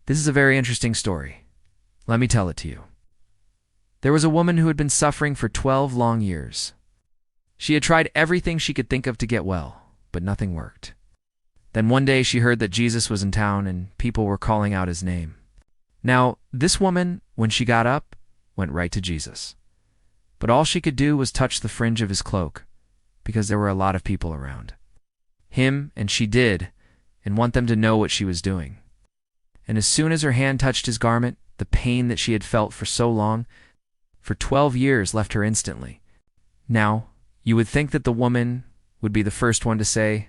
This is a very interesting story. Let me tell it to you. There was a woman who had been suffering for 12 long years. She had tried everything she could think of to get well, but nothing worked. Then one day she heard that Jesus was in town and people were calling out his name. Now, this woman, when she got up, went right to Jesus. But all she could do was touch the fringe of his cloak, because there were a lot of people around. Him and she did, and want them to know what she was doing. And as soon as her hand touched his garment, the pain that she had felt for so long, for 12 years, left her instantly. Now, you would think that the woman would be the first one to say,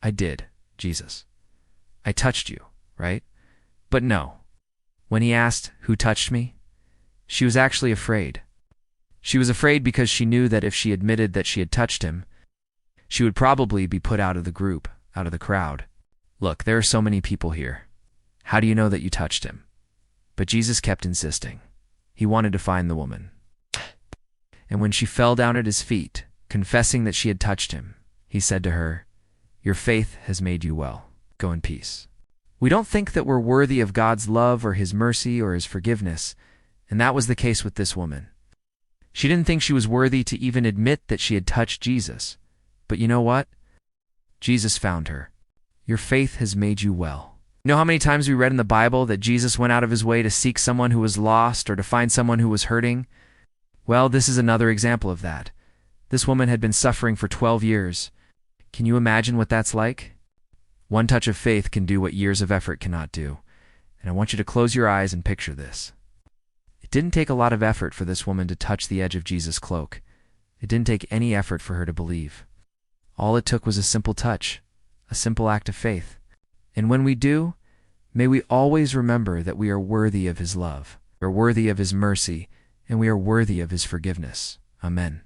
"I did, Jesus. I touched you," right? But no. When he asked, "Who touched me?" she was actually afraid. She was afraid because she knew that if she admitted that she had touched him, she would probably be put out of the group, out of the crowd. Look, there are so many people here. How do you know that you touched him? But Jesus kept insisting. He wanted to find the woman. And when she fell down at his feet, confessing that she had touched him, he said to her, "Your faith has made you well. Go in peace." We don't think that we're worthy of God's love or his mercy or his forgiveness, and that was the case with this woman. She didn't think she was worthy to even admit that she had touched Jesus. But you know what? Jesus found her. Your faith has made you well. You know how many times we read in the Bible that Jesus went out of his way to seek someone who was lost or to find someone who was hurting? Well, this is another example of that. This woman had been suffering for 12 years. Can you imagine what that's like? One touch of faith can do what years of effort cannot do. And I want you to close your eyes and picture this. It didn't take a lot of effort for this woman to touch the edge of Jesus' cloak. It didn't take any effort for her to believe. All it took was a simple touch, a simple act of faith. And when we do, may we always remember that we are worthy of his love, we are worthy of his mercy, and we are worthy of his forgiveness. Amen.